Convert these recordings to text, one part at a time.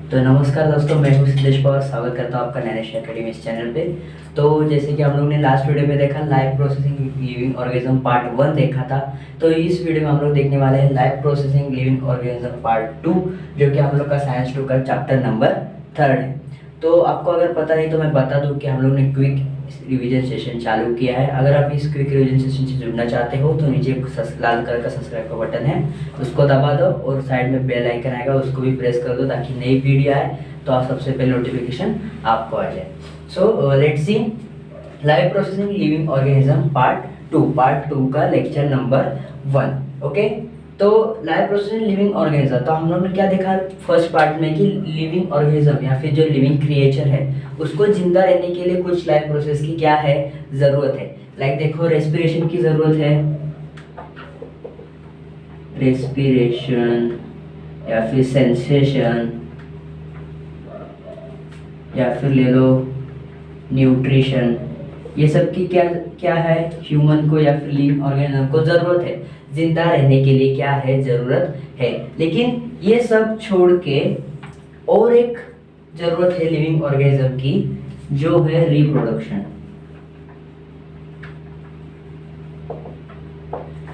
तो नमस्कार दोस्तों, मैं हूं सिद्धेश पवार। स्वागत करता हूं आपका नैनेश एकेडमी इस चैनल पे। तो जैसे कि हम लोग ने लास्ट वीडियो में देखा live processing living organism part 1 देखा था, तो इस वीडियो में हम लोग देखने वाले हैं live processing living organism part 2, जो कि हम लोग का साइंस 2 का चैप्टर नंबर 3 है। तो आपको अगर पता नहीं तो मैं बता दूं कि हम लोग ने क्विक रिवीजन सेशन चालू किया है। अगर आप इस क्विक रिवीजन सेशन से जुड़ना चाहते हो तो नीचे लाल कलर का सब्सक्राइब का बटन है, उसको दबा दो और साइड में बेल आइकन आएगा, उसको भी प्रेस कर दो ताकि नई वीडियो आए तो आप सबसे पहले नोटिफिकेशन आपको आ जाए। So let's see live processing living organism part 2 का लेक्चर नंबर 1। ओके, तो लाइव प्रोसेसिंग लिविंग ऑर्गेनिज्म, तो हम लोग ने क्या देखा फर्स्ट पार्ट में कि लिविंग ऑर्गेनिज्म या फिर जो लिविंग क्रिएचर है उसको जिंदा रहने के लिए कुछ लाइव प्रोसेस की क्या है जरूरत है। लाइक देखो, रेस्पिरेशन की जरूरत है, रेस्पिरेशन या फिर सेंसेशन, या फिर ले लो न्यूट्रिशन। ये सब की क्या क्या है, ह्यूमन को या फिर लिविंग ऑर्गेनिज्म को जरूरत है, जिंदा रहने के लिए क्या है जरूरत है। लेकिन ये सब छोड़ के और एक जरूरत है लिविंग ऑर्गेनिज्म की, जो है रिप्रोडक्शन।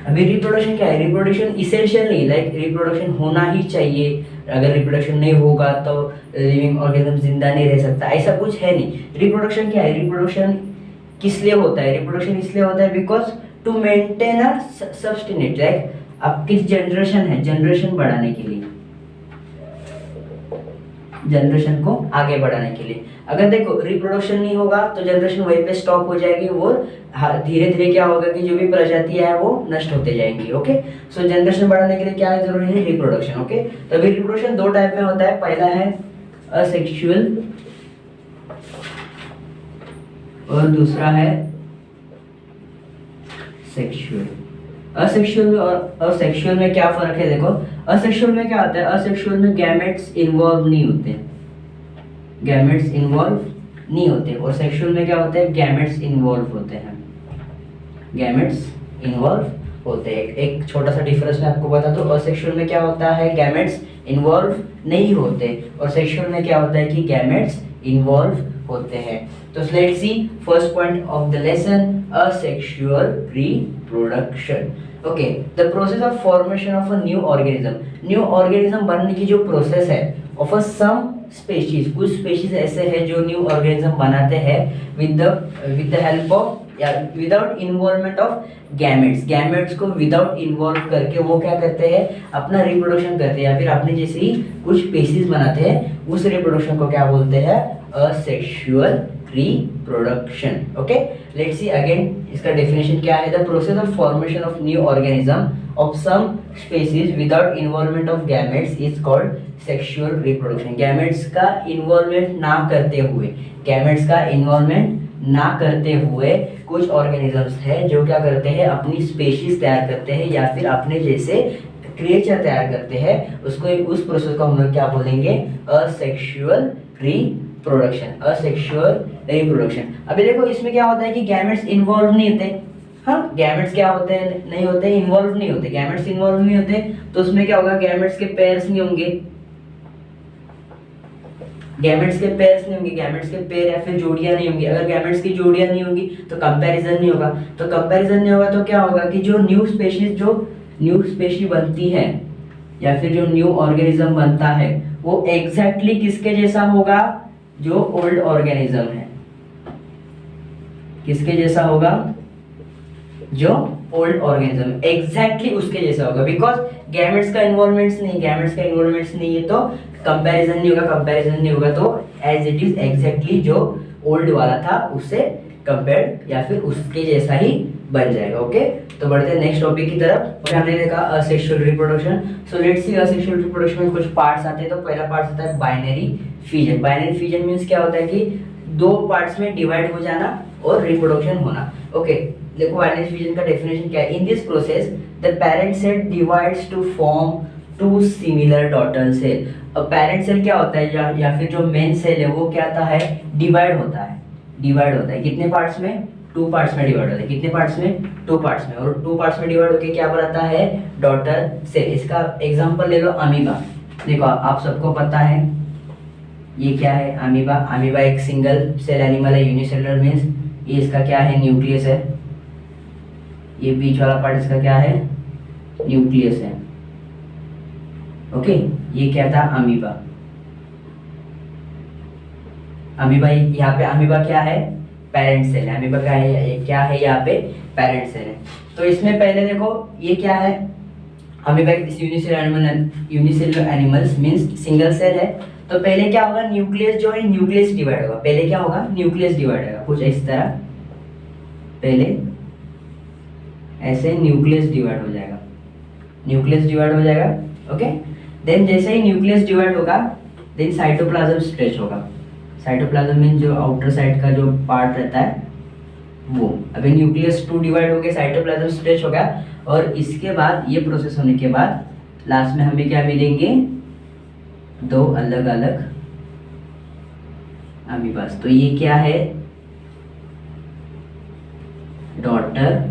अभी रिप्रोडक्शन क्या है? रिप्रोडक्शन इसेंशियल नहीं, लाइक रिप्रोडक्शन होना ही चाहिए, अगर रिप्रोडक्शन नहीं होगा तो लिविंग ऑर्गेनिज्म जिंदा नहीं रह सकता, ऐसा कुछ है नहीं। रिप्रोडक्शन क्या है? रिप्रोडक्शन किस लिए होता है? रिप्रोडक्शन इसलिए होता है because to maintain a sustenance, like आपकी जनरेशन है, जनरेशन बढ़ाने के लिए, जनरेशन को आगे बढ़ाने के लिए। अगर देखो रिप्रोडक्शन नहीं होगा तो जनरेशन वहीं पे स्टॉप हो जाएगी, वो धीरे धीरे क्या होगा कि जो भी प्रजातियां है वो नष्ट होते जाएंगी। ओके, सो जनरेशन बढ़ाने के लिए क्या जरूरी है? रिप्रोडक्शन। ओके, तो अभी रिप्रोडक्शन दो टाइप में होता है। पहला है असेक्सुअल और दूसरा है सेक्सुअल। असेक्सुअल और असेक्सुअल में क्या फर्क है? देखो, असेक्सुअल में क्या होता है? असेक्सुअल में गैमेट्स इन्वॉल्व नहीं होते, गैमेट्स इन्वॉल्व नहीं होते, और सेक्सुअल में क्या होता है? गैमेट्स इन्वॉल्व होते हैं, गैमेट्स इन्वॉल्व होते हैं। एक छोटा सा डिफरेंस मैं आपको बता दूं, असेक्सुअल में क्या होता है? गैमेट्स इन्वॉल्व नहीं होते, और सेक्सुअल में क्या होता है कि गैमेट्स इन्वॉल्व होते हैं। तो let's see first point of the lesson, asexual reproduction। Okay, the process of formation of a new organism. New organism बनने की जो प्रोसेस है ऑफ अ सम स्पेशीज, कुछ स्पेशीज ऐसे हैं जो न्यू ऑर्गेनिज्म बनाते हैं विद द हेल्प ऑफ या without involvement of gametes. Gametes को विदाउट इन्वॉल्व करके वो क्या करते हैं? अपना रिप्रोडक्शन करते हैं, या फिर अपने जैसे ही कुछ स्पेशीज बनाते हैं, उस रिप्रोडक्शन को क्या बोलते हैं? Asexual reproduction. Okay, let's see again इसका डेफिनेशन क्या है? The process of formation of new organism of some species without involvement of gametes is called sexual reproduction. Gametes का इन्वॉल्वमेंट ना करते हुए, गैमेट्स का इन्वॉल्वमेंट ना करते हुए कुछ ऑर्गेनिजम्स हैं जो क्या करते हैं? अपनी स्पेशीज तैयार करते हैं या फिर अपने जैसे क्रिएचर तैयार करते हैं, उसको उस प्रोसेस को हम लोग क्या बोलेंगे? Asexual reproduction. Asexual reproduction. अभी देखो इसमें क्या होता है कि गैमेट्स इन्वॉल्व नहीं होते। हाँ, गैमेट्स क्या होते हैं? नहीं होते, इन्वॉल्व नहीं होते। गैमेट्स इन्वॉल्व नहीं होते तो उसमें क्या होगा? गैमेट्स के पेयर्स नहीं होंगे, गैमेट्स के पेयर्स नहीं होंगे, गैमेट्स के पेयर या फिर जोड़ियां नहीं होंगी। अगर गैमेट्स की जोड़ियां नहीं होंगी तो कंपैरिजन नहीं होगा, तो कंपैरिजन नहीं होगा तो क्या होगा कि जो न्यू स्पेशीज बनती है या फिर जो न्यू ऑर्गेनिज्म बनता है वो एग्जैक्टली किसके जैसा होगा? जो ओल्ड ऑर्गेनिज्म है, किसके जैसा होगा? जो ओल्ड ऑर्गेनिज्म एग्जैक्टली उसके जैसा होगा, बिकॉज गैमेट्स का इन्वॉल्वमेंट्स नहीं है तो कंपैरिजन नहीं होगा, कंपैरिजन नहीं होगा तो एज इट इज एग्जैक्टली जो ओल्ड वाला था उससे कंपेयर्ड या फिर उसके जैसा ही बन जाएगा। ओके, तो बढ़ते हैं नेक्स्ट टॉपिक की तरफ। हमने देखा asexual reproduction. So let's see asexual reproduction में कुछ पार्ट्स आते हैं। तो पहला पार्ट आता है binary fission. Binary fission means क्या होता है कि दो पार्ट्स में डिवाइड हो जाना और रिप्रोडक्शन होना। ओके, देखो बाइनरी फिजन का डेफिनेशन क्या है? In this process the parent cell divides to form two similar daughter cell. अब पेरेंट सेल क्या होता है या फिर जो मेन सेल है वो क्या होता है? डिवाइड होता है। कितने पार्ट्स में? 2 पार्ट्स में डिवाइड होता है। कितने पार्ट्स में? 2 पार्ट्स में। और 2 पार्ट्स में डिवाइड होकर क्या बनाता है? Daughter cell. इसका एग्जांपल ले लो अमीबा। देखो आप सबको पता है ये क्या है, अमीबा। अमीबा एक सिंगल सेल एनिमल है, यूनिसेलुलर मीन्स ये इसका क्या है, न्यूक्लियस है। ये बीच वाला पार्ट इसका क्या है, न्यूक्लियस है। ओके, ये क्या था, अमीबा। अमीबा यहाँ पे अमीबा क्या है, पेरेंट सेल है। अमीबा का है ये क्या है, यहाँ पे पेरेंट सेल है। तो इसमें पहले देखो ये क्या है, amoeba unicellular animals means single cell है। तो पहले क्या होगा, न्यूक्लियस जो है न्यूक्लियस डिवाइड होगा। पहले क्या होगा, न्यूक्लियस डिवाइड होगा कुछ इस तरह, पहले ऐसे न्यूक्लियस डिवाइड हो जाएगा, न्यूक्लियस डिवाइड हो जाएगा। ओके, देन जैसे ही न्यूक्लियस डिवाइड होगा देन साइटोप्लाज्म स्ट्रेच होगा। साइटोप्लाज्म मीन जो आउटर साइड का जो पार्ट रहता है वो। अभी न्यूक्लियस 2 डिवाइड हो गया, साइटोप्लाज्म स्ट्रेच हो गया, और इसके बाद ये प्रोसेस होने के बाद लास्ट में हमें क्या मिलेंगे, 2 अलग अलग अमीबास। तो ये क्या है, डॉटर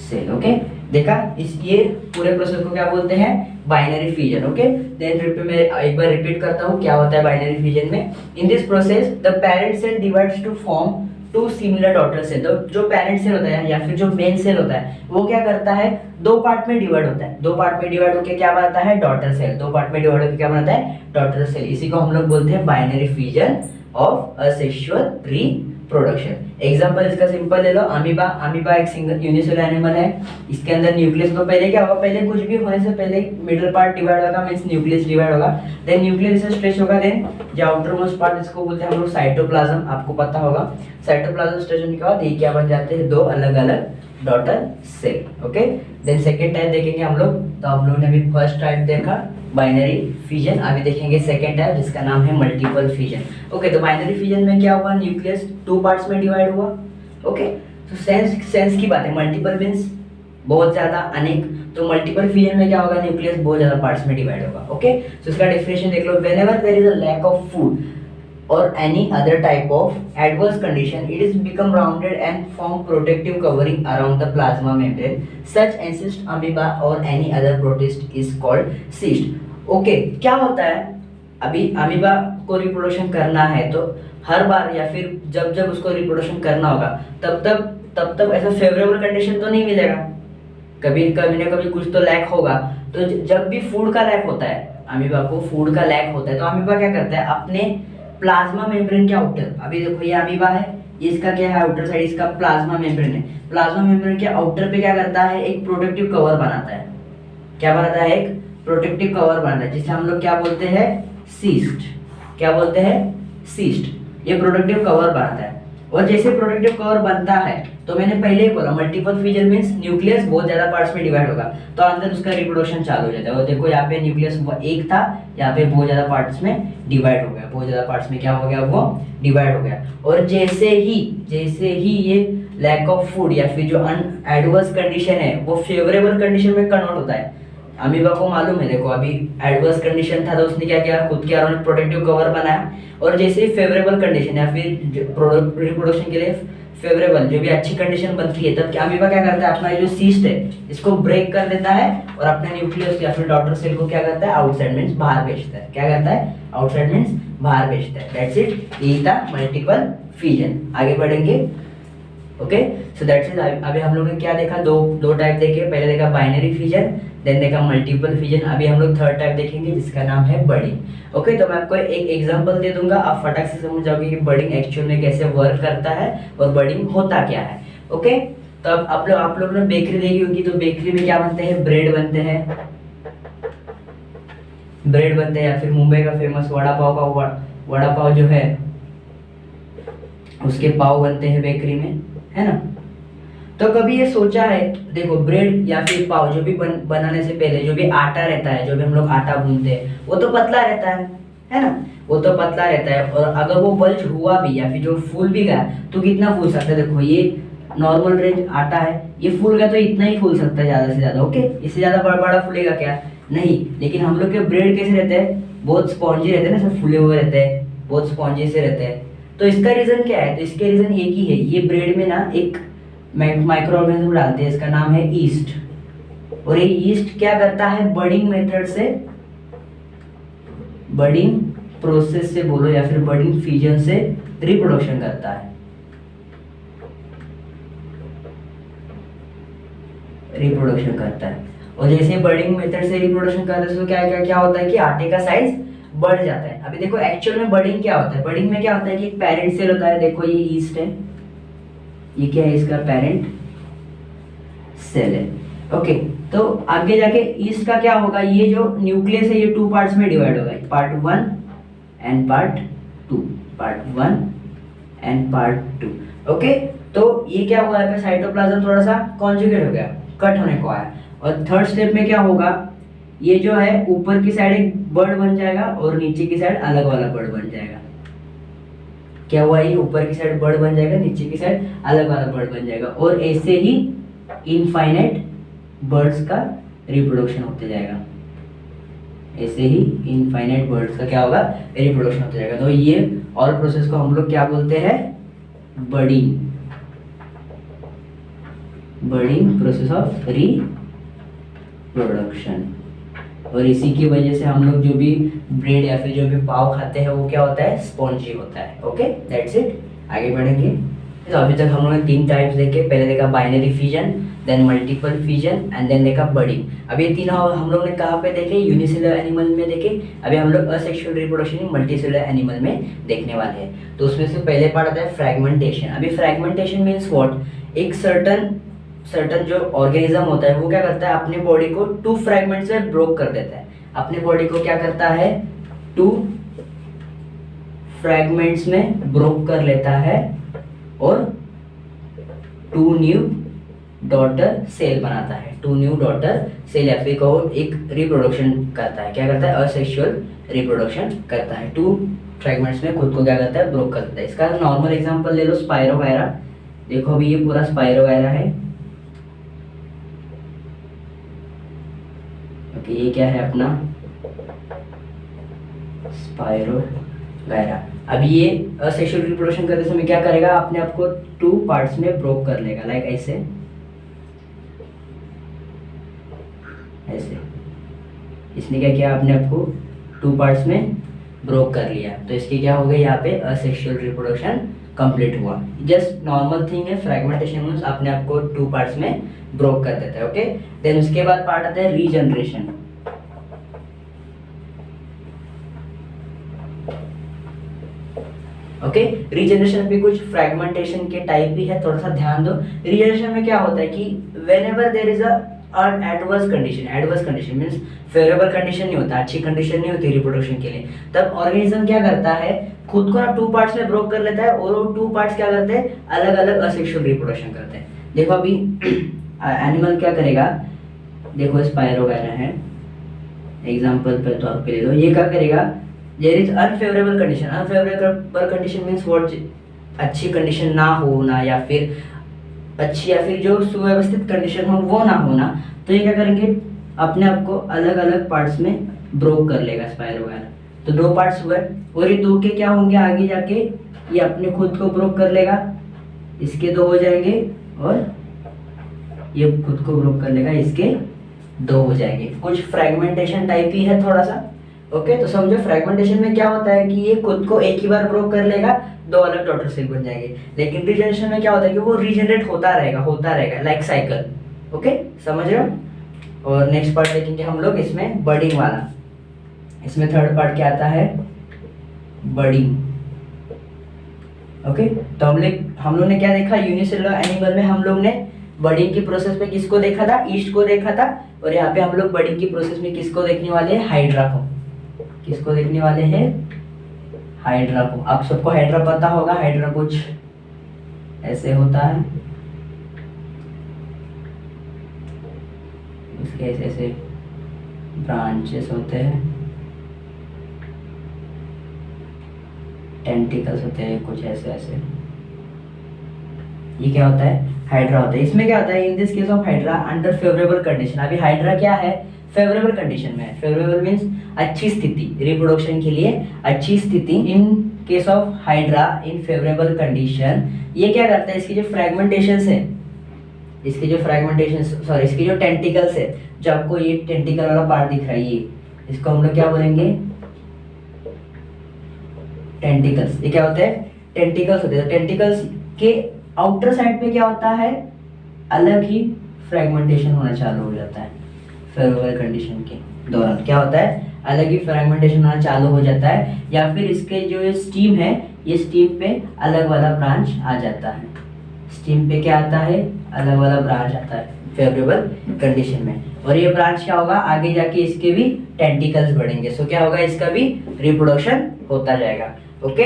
सेल। ओके, देखा इस ये पूरे प्रोसेस को क्या बोलते हैं, बाइनरी फिजन। ओके, देन मैं एक बार रिपीट करता हूँ क्या होता है बाइनरी फिजन में। In this process the parent cell divides to form 2 similar daughter cell. तो जो पेरेंट सेल होता है या फिर जो मेन सेल होता है वो क्या करता है, 2 पार्ट में डिवाइड होता है। 2 पार्ट में डिवाइड होकर क्या बनाता है, डॉटर सेल। 2 पार्ट में डिवाइड होकर क्या बनाता है, डॉटर सेल। इसी को हम लोग बोलते हैं binary fission of asexual reproduction. Example इसका सिंपल ले लो, अमीबा। अमीबा एक सिंगल यूनिसेलुलर एनिमल है, इसके अंदर न्यूक्लियस। तो पहले क्या होगा, पहले कुछ भी होने से पहले मिडिल पार्ट डिवाइड होगा, मींस न्यूक्लियस डिवाइड होगा। देन न्यूक्लियस से स्ट्रेच होगा, देन जो आउटर मोस्ट पार्ट इसको बोलते हैं हम लोग साइटोप्लाज्म, आपको पता होगा। साइटोप्लाज्म स्ट्रेच होने के बाद ये क्या बन जाते हैं, 2 अलग अलग daughter cell. Okay, then second type देखेंगे हम लोग। तो हम लोगों ने अभी फर्स्ट टाइप देखा बाइनरी फिजन, अभी देखेंगे सेकंड टाइप जिसका नाम है मल्टीपल फिजन। ओके, तो बाइनरी फिजन में क्या हुआ, न्यूक्लियस 2 पार्ट्स में डिवाइड हुआ। ओके, तो सेंस की बात है, मल्टीपल मींस बहुत ज्यादा, अनेक। तो मल्टीपल फिजन में क्या होगा, न्यूक्लियस बहुत ज्यादा पार्ट्स में डिवाइड होगा। ओके, तो इसका डेफिनेशन देख लो, whenever there is a lack of food or any other type of adverse condition, it is become rounded and form protective covering around the plasma membrane. Such ancest amoeba or any other protist is called cyst. Okay, क्या होता है, अभी amoeba को reproduction करना है तो हर बार या फिर जब उसको रिप्रोडक्शन करना होगा तब ऐसा फेवरेबल कंडीशन तो नहीं मिलेगा, कभी कभी ना कभी कुछ तो लैक होगा। तो जब भी फूड का लैक होता है, अमीबा को फूड का लैक होता है, तो अमीबा क्या करता है, अपने प्लाज्मा मेम्ब्रेन के आउटर, अभी देखो ये अमीबा है, इसका क्या है, आउटर साइड इसका प्लाज्मा मेम्ब्रेन है। प्लाज्मा मेम्ब्रेन के आउटर पे क्या करता है, एक प्रोटेक्टिव कवर बनाता है। क्या बनाता है, एक प्रोटेक्टिव कवर बनाता है, जिसे हम लोग क्या बोलते हैं, सिस्ट। क्या बोलते हैं, सिस्ट। ये प्रोटेक्टिव कवर बनाता है। और जैसे प्रोटेक्टिव कवर बनता है, तो मैंने पहले ही बोला मल्टीपल फिजन मींस न्यूक्लियस बहुत ज्यादा पार्ट्स में डिवाइड होगा, तो अंदर उसका रिप्रोडक्शन चालू हो जाता है। और देखो यहाँ पे न्यूक्लियस एक था, यहाँ पे बहुत ज्यादा पार्ट्स में डिवाइड हो गया, बहुत ज्यादा पार्ट्स में क्या हो गया, वो डिवाइड हो गया। और जैसे ही ये लैक ऑफ फूड या फिर जो एडवर्स कंडीशन है वो फेवरेबल कंडीशन में कन्वर्ट होता है। अमीबा को मालूम है, देखो अभी एडवर्स कंडीशन था तो उसने क्या किया, खुद के अराउंड प्रोटेक्टिव कवर बनाया। और जैसे ही फेवरेबल कंडीशन या फिर रिप्रोडक्शन के लिए फेवरेबल जो भी अच्छी कंडीशन बनती है, तब क्या अमीबा क्या करता है, अपना जो सिस्ट है इसको ब्रेक कर देता है और अपने न्यूक्लियस या फिर डॉटर सेल को क्या करता है, आउटसाइड मींस बाहर भेजता है। क्या करता है, आउटसाइड मींस बाहर भेजता है। दैट्स इट, ये था मल्टीपल फिजन। आगे बढ़ेंगे। Okay, so that's it. अभी हम लोग ने क्या देखा, दो टाइप देखे। पहले देखा बाइनरी फिजन, देन देखा मल्टीपल फिजन। अभी हम लोग थर्ड टाइप देखेंगे जिसका नाम है बडिंग। ओके, तो मैं आपको एक एग्जांपल दे दूंगा, आप फटाक से समझ जाओगे कि बडिंग एक्चुअल में कैसे वर्क करता है और बडिंग होता क्या है। ओके, तो अब आप लोग ने बेकरी देखी होगी, तो बेकरी में क्या बनते हैं, ब्रेड बनते हैं, या फिर मुंबई का फेमस वड़ा पाव जो है उसके पाव बनते हैं बेकरी में, है ना। तो कभी ये सोचा है, देखो ब्रेड या फिर पाव जो भी बनाने से पहले जो भी आटा रहता है, जो भी हम लोग आटा भूनते हैं, वो तो पतला रहता है ना, वो तो पतला रहता है। और अगर वो बल्ज हुआ भी या फिर जो फूल भी गया तो कितना फूल सकता है, देखो ये नॉर्मल रेंज आटा है, ये फूल गया तो इतना ही फूल सकता है ज्यादा से ज्यादा। ओके, इससे ज्यादा बड़ा फूलेगा क्या, नहीं। लेकिन हम लोग के ब्रेड कैसे रहते हैं, बहुत स्पॉन्जी रहते हैं ना, सब फूले हुए रहते हैं, बहुत स्पॉन्जी से रहते हैं। तो इसका रीजन क्या है, तो इसके रीजन एक ही है, ये ब्रेड में ना एक माइक्रो ऑर्गेनिज्म डालते हैं, इसका नाम है ईस्ट। और ये ईस्ट क्या करता है, बडिंग मेथड से, बडिंग प्रोसेस से बोलो या फिर बर्डिंग फिजन से रिप्रोडक्शन करता है, रिप्रोडक्शन करता है। और जैसे बर्डिंग मेथड से रिप्रोडक्शन करता है तो क्या होता है कि आटे का साइज बढ़ जाता है। अभी देखो एक्चुअल में बर्डिंग क्या होता है, बर्डिंग में क्या होता है कि एक पेरेंट सेल होता है, देखो ये ईस्ट है, ये क्या है इसका पेरेंट सेल है। ओके, तो आगे जाके ईस्ट का क्या होगा, ये जो न्यूक्लियस है ये 2 पार्ट्स में डिवाइड होगा, part 1 and part 2, part 1 and part 2। Okay, तो ये क्या हुआ है, साइटोप्लाज्म थोड़ा सा कॉन्जुगेट हो गया, कट होने को आया। और थर्ड स्टेप में क्या होगा, ये जो है ऊपर की साइड एक बर्ड बन जाएगा और नीचे की साइड अलग वाला बर्ड बन जाएगा। क्या हुआ, ये ऊपर की साइड बर्ड बन जाएगा, नीचे की साइड अलग वाला बर्ड बन जाएगा। और ऐसे ही इनफाइनाइट बर्ड्स का रिप्रोडक्शन होते जाएगा, ऐसे ही इनफाइनाइट बर्ड्स का क्या होगा, रिप्रोडक्शन होते जाएगा। तो ये और प्रोसेस को हम लोग क्या बोलते हैं, बर्डिंग, बर्डिंग प्रोसेस ऑफ रिप्रोडक्शन। और इसी की वजह से हम लोग जो भी ब्रेड या फिर जो भी पाव खाते हैं वो क्या होता है, स्पॉन्जी होता है। Okay, that's it. आगे बढ़ेंगे। तो अभी तक हम लोगों ने 3 टाइप्स देखे, पहले देखा binary fission, then multiple fission and then देखा बर्डिंग। अब ये तीनों हम लोग ने कहाँ पे देखे, यूनिसेलुलर एनिमल में देखे। अभी हम लोग असेक्सुअल रिप्रोडक्शन मल्टीसेलुलर एनिमल में देखने वाले हैं। तो उसमें से पहले पार्ट आता है फ्रैगमेंटेशन। अभी फ्रैगमेंटेशन मीन्स व्हाट, एक सर्टन जो ऑर्गेनिज्म होता है वो क्या करता है, अपने बॉडी को 2 फ्रैगमेंट्स में ब्रोक कर देता है। अपने बॉडी को क्या करता है, 2 फ्रैगमेंट्स में ब्रोक कर लेता है और 2 न्यू डॉटर सेल बनाता है, 2 न्यू डॉटर सेल या फिर कहो एक रिप्रोडक्शन करता है। क्या करता है, असेक्सुअल रिप्रोडक्शन करता है, 2 फ्रैगमेंट्स में खुद को क्या करता है, ब्रोक करता है। इसका नॉर्मल एग्जांपल ले लो, स्पायरोगायरा। देखो अभी ये पूरा स्पायरोगायरा है। ओके, ये क्या है अपना स्पायरोगायरा। अब ये असेक्सुअल रिप्रोडक्शन करते समय क्या करेगा, अपने आप को 2 पार्ट्स में ब्रोक कर लेगा, लाइक ऐसे, ऐसे। इसने क्या किया, अपने आप को 2 पार्ट्स में ब्रोक कर लिया। तो इसके क्या हो गया, यहाँ पे असेक्सुअल रिप्रोडक्शन कंप्लीट हुआ। जस्ट नॉर्मल थिंग है, फ्रैगमेंटेशन मींस अपने आप को 2 पार्ट्स में ब्रोक कर देता है। ओके, देन उसके बाद पार्ट आता है रीजनरेशन। ओके, रीजनरेशन भी कुछ फ्रैगमेंटेशन के टाइप भी है, थोड़ा सा ध्यान दो। रीजनरेशन में क्या होता है कि whenever there is a adverse condition means favourable condition नहीं होता, अच्छी कंडीशन नहीं होती रिप्रोडक्शन के लिए, तब ऑर्गेनिज्म क्या करता है, खुद को ना 2 पार्ट्स में ब्रोक कर लेता है और वो 2 पार्ट्स क्या करते हैं, अलग अलग असेक्सुअल रिप्रोडक्शन करते हैं। देखो अभी एनिमल क्या करेगा, देखो स्पायरोगायरा है एग्जांपल पे तो आप ले लो, ये क्या करेगा, there is unfavourable condition means what, अच्छी कंडीशन ना होना या फिर अच्छी या फिर जो सुव्यवस्थित कंडीशन हो वो ना होना, तो ये क्या करेंगे, अपने आप को अलग अलग पार्ट्स में ब्रोक कर लेगा स्पायरोगायरा। तो 2 पार्ट्स हुए और ये 2 के क्या होंगे, आगे जाके ये अपने खुद को ब्रोक कर लेगा, इसके 2 हो जाएंगे और ये खुद को ब्रोक कर लेगा, इसके 2 हो जाएंगे। कुछ फ्रैगमेंटेशन टाइप ही है थोड़ा सा। ओके, तो समझो फ्रैगमेंटेशन में क्या होता है कि ये खुद को एक ही बार ब्रोक कर लेगा, 2 अलग डॉटर सेल बन जाएंगे। लेकिन रीजनरेशन में क्या होता है कि वो रीजनरेट होता रहेगा लाइक साइकिल। ओके, समझ रहे हो। और नेक्स्ट पार्ट देखेंगे हम लोग इसमें बर्डिंग वाला। इसमें थर्ड पार्ट क्या आता है, बर्डिंग। ओके, तो हम लोग ने क्या देखा, यूनिसेलुलर एनिमल में हम लोग ने बर्डिंग की प्रोसेस में किसको देखा था, ईस्ट को देखा था। और यहाँ पे हम लोग बर्डिंग की प्रोसेस में किसको देखने वाले हैं, हाइड्रा को। किसको देखने वाले हैं, हाइड्रा को। आप सबको हाइड्रा पता होगा, हाइड्रा कुछ ऐसे होता है, इसके ऐसे ऐसे ब्रांचेस होते हैं, टेंटिकल्स होते हैं कुछ ऐसे ऐसे। ये क्या होता है, हाइड्रा होता है। इसमें क्या होता है, in this case of hydra under favourable condition. अभी हाइड्रा क्या है, फेवरेबल कंडीशन में है। फेवरेबल मींस अच्छी स्थिति, रिप्रोडक्शन के लिए अच्छी स्थिति। In case of hydra in favourable condition, ये क्या करता है, इसकी जो फ्रैगमेंटेशंस है, इसकी जो टेंटिकल्स है, जो आपको ये टेंटिकल वाला पार्ट दिख रहा है, ये इसको हम लोग क्या बोलेंगे, टेंटिकल्स, ये क्या होते हैं? टेंटिकल्स होते हैं। टेंटिकल्स के आउटर साइड पे क्या होता है? अलग ही फ्रेगमेंटेशन होना चालू हो जाता है। फेवरेबल कंडीशन के दौरान क्या होता है? अलग ही फ्रेगमेंटेशन होना चालू हो जाता है, या फिर इसके जो ये स्टीम है, ये स्टीम पे अलग वाला ब्रांच आ जाता है। स्टीम पे क्या आता है? अलग वाला ब्रांच आता है फेवरेबल कंडीशन में। और ये ब्रांच क्या होगा? आगे जाके इसके भी टेंटिकल्स बढ़ेंगे। सो क्या होगा? इसका भी रिप्रोडक्शन होता जाएगा। ओके,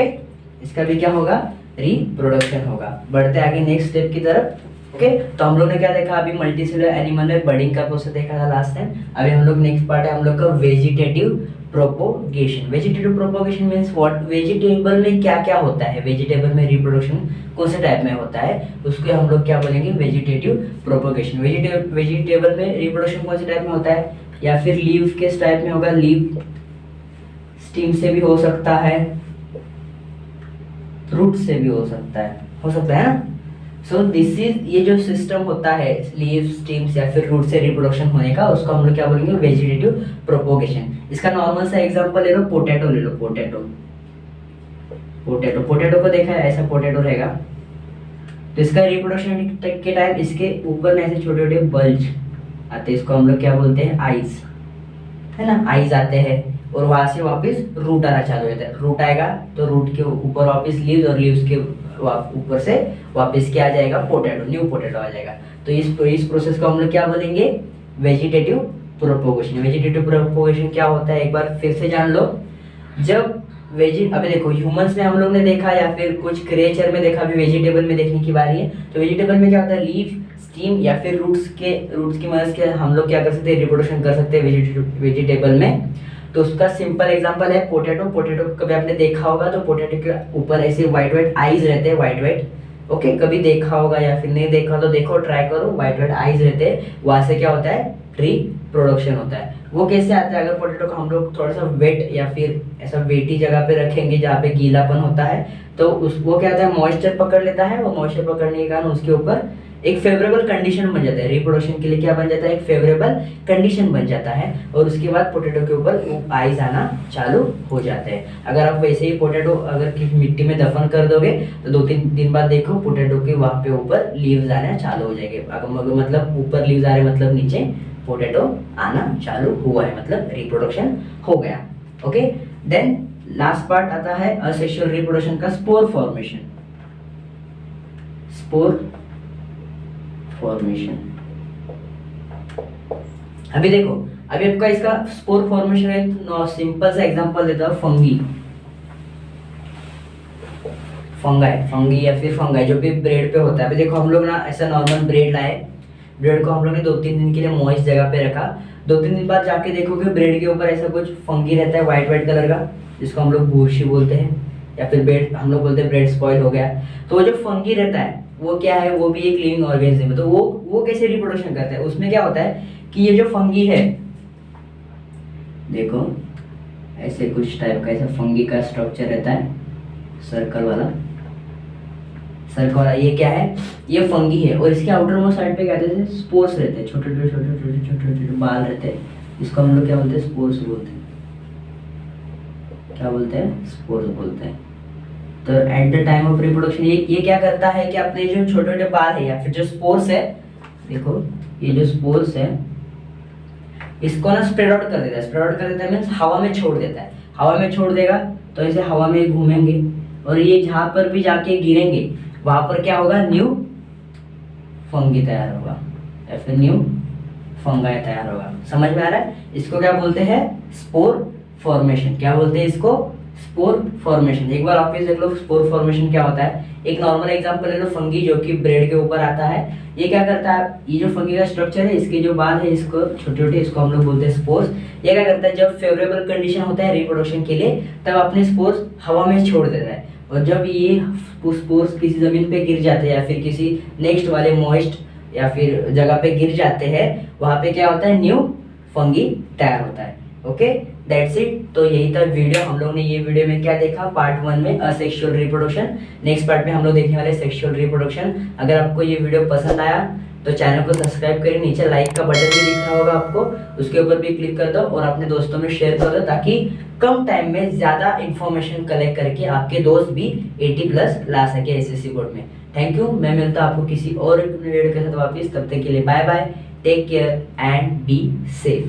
इसका भी क्या होगा? रिप्रोडक्शन होगा। बढ़ते आगे नेक्स्ट स्टेप की तरफ। ओके, तो हम लोग ने क्या देखा? अभी मल्टीसेलुलर एनिमल में बर्डिंग का प्रोसेस देखा था लास्ट टाइम। अभी हम लोग नेक्स्ट पार्ट है हम लोग का vegetative propagation. Vegetative propagation means what? Vegetable में क्या क्या होता है, वेजिटेबल में रिप्रोडक्शन कौन से टाइप में होता है, उसको हम लोग क्या बोलेंगे? Vegetative propagation. वेजिटेबल में रिप्रोडक्शन कौन से टाइप में होता है? या फिर लीव किस टाइप में होगा? लीव स्टीम से भी हो सकता है, रूट से भी हो सकता है ना। सो दिस इज, ये जो सिस्टम होता है लीव, स्टीम्स या फिर रूट से रिप्रोडक्शन होने का, उसको हम लोग क्या बोलेंगे? Vegetative propagation. इसका नॉर्मल सा एग्जांपल ले लो, पोटैटो ले लो। पोटैटो को देखा है, ऐसा पोटैटो रहेगा। तो इसका रिप्रोडक्शन के टाइम इसके ऊपर में ऐसे छोटे छोटे बल्ज आते हैं, इसको हम लोग क्या बोलते हैं? आईज, है ना। आईज आते हैं और वहां से वापस रूट आना चालू हो जाता है। रूट आएगा तो रूट के ऊपर वापस लीव्स, और लीव्स के ऊपर से वापस क्या आ जाएगा? पोटैटो, न्यू पोटैटो आ जाएगा। तो इस प्रोसेस को हम लोग क्या बोलेंगे? Vegetative propagation. वेजिटेटिव प्रोपोगेशन क्या होता है एक बार फिर से जान लो। जब अभी देखो, ह्यूमंस में हम लोग ने देखा या फिर कुछ क्रिएचर में देखा, अभी वेजिटेबल में देखने की बारी है। तो वेजिटेबल में क्या होता है? लीफ, स्टीम या फिर रूट्स की मदद से हम लोग क्या कर सकते हैं? रिप्रोडक्शन कर सकते हैं वेजिटेबल में। तो उसका सिंपल एग्जांपल है पोटैटो। पोटैटो कभी आपने देखा होगा तो पोटैटो के ऊपर ऐसे व्हाइट आईज रहते हैं, व्हाइट। ओके, कभी देखा होगा या फिर नहीं देखा तो देखो, ट्राई करो। व्हाइट आईज रहते हैं, वहां से क्या होता है? ट्री प्रोडक्शन होता है। वो कैसे आता है? अगर पोटैटो को हम लोग थोड़ा सा वेट या फिर ऐसा वेटी जगह पे रखेंगे जहाँ पे गीलापन होता है, तो वो क्या होता है? मॉइस्चर पकड़ लेता है। वो मॉइस्चर पकड़ने के कारण उसके ऊपर एक फेवरेबल कंडीशन बन जाता है। रिप्रोडक्शन के लिए क्या बन जाता है? एक फेवरेबल कंडीशन बन जाता है। और उसके बाद पोटैटो के ऊपर आइज आना चालू हो जाते हैं। अगर आप वैसे ही पोटैटो अगर किसी मिट्टी में दफन कर दोगे तो 2-3 दिन बाद देखो पोटैटो के वहां पे ऊपर लीव्स आना चालू हो जाएंगे। अगर मतलब ऊपर लीव्स आ रहे मतलब नीचे पोटैटो आना चालू हुआ है, मतलब रिप्रोडक्शन हो गया। ओके, देन लास्ट पार्ट आता है असेक्सुअल रिप्रोडक्शन का, स्पोर फॉर्मेशन। Spore formation. अभी देखो, अभी आपका इसका स्पोर फॉर्मेशन है, सिंपल सा एग्जांपल देता हूं, फंगी या फिर फंगाई जो भी ब्रेड पे होता है। अभी देखो, हम लोग ना ऐसा नॉर्मल ब्रेड लाए, ब्रेड को हम लोग ने 2-3 दिन के लिए मॉइस्ट जगह पे रखा। 2-3 दिन बाद जाके देखोगे ब्रेड के ऊपर ऐसा कुछ फंगी रहता है व्हाइट कलर का, जिसको हम लोग बूर्शी बोलते हैं, या फिर ब्रेड हम लोग बोलते हैं ब्रेड स्पॉइल हो गया। तो वो जो फंगी रहता है वो क्या है? वो भी एक लिविंग ऑर्गेनिज्म है। तो वो कैसे रिप्रोडक्शन करता है? उसमें क्या होता है कि ये जो फंगी है, देखो ऐसे कुछ टाइप का ऐसा फंगी का स्ट्रक्चर रहता है, सर्कल वाला। ये क्या है? ये फंगी है। और इसके आउटर मोस्ट साइड पे क्या रहते हैं? स्पोर्स रहते हैं, छोटे बाल रहते हैं। इसको हम लोग क्या बोलते हैं? स्पोर्स बोलते हैं। क्या बोलते हैं? स्पोर्स बोलते हैं। तो at the time of reproduction ये क्या करता है कि अपने जो छोटे छोटे बाल है या फिर जो स्पोर्स है, देखो ये जो स्पोर्स है इसको ना स्प्रेड आउट कर देता है। स्प्रेड आउट कर देता है मीन्स हवा में छोड़ देता है। हवा में छोड़ देगा तो ऐसे हवा में घूमेंगे और ये जहां पर भी जाके गिरेंगे वहां पर क्या होगा? न्यू फंगी तैयार होगा या फिर न्यू फंगाई तैयार होगा। समझ में आ रहा है? इसको क्या बोलते हैं? Spore formation. क्या बोलते हैं इसको? Spore formation. एक बार आप देख लो स्पोर फॉर्मेशन क्या होता है। एक नॉर्मल एग्जांपल ले लो, फंगी जो कि ब्रेड के ऊपर आता है। ये क्या करता है? ये जो फंगी का स्ट्रक्चर है, इसके जो बाल है इसको छोटे छोटे, इसको हम लोग बोलते हैं स्पोर्स। ये क्या करता है? जब फेवरेबल कंडीशन होता है रिप्रोडक्शन के लिए तब अपने स्पोर्स हवा में छोड़ देता है। और जब ये स्पोर्स किसी जमीन पे गिर जाते हैं या फिर किसी नेक्स्ट वाले मॉइस्ट या फिर जगह पे गिर जाते हैं, वहां पे क्या होता है? न्यू फंगी तैयार होता है। Okay, that's it. तो यही था वीडियो। हम लोग ने ये वीडियो में क्या देखा? पार्ट 1 में असेक्सुअल रिप्रोडक्शन। नेक्स्ट पार्ट में हम लोग देखने वाले सेक्सुअल रिप्रोडक्शन। अगर आपको ये वीडियो पसंद आया तो चैनल को सब्सक्राइब करिए, नीचे लाइक का बटन भी दिख रहा होगा आपको, उसके ऊपर भी क्लिक कर दो और अपने दोस्तों में शेयर कर दो, ताकि कम टाइम में ज़्यादा इन्फॉर्मेशन कलेक्ट करके आपके दोस्त भी 80+ ला सके एसएससी बोर्ड में। Thank you. मैं मिलता हूं आपको किसी और वीडियो के साथ वापस, तब तक के लिए bye bye, take care and be safe.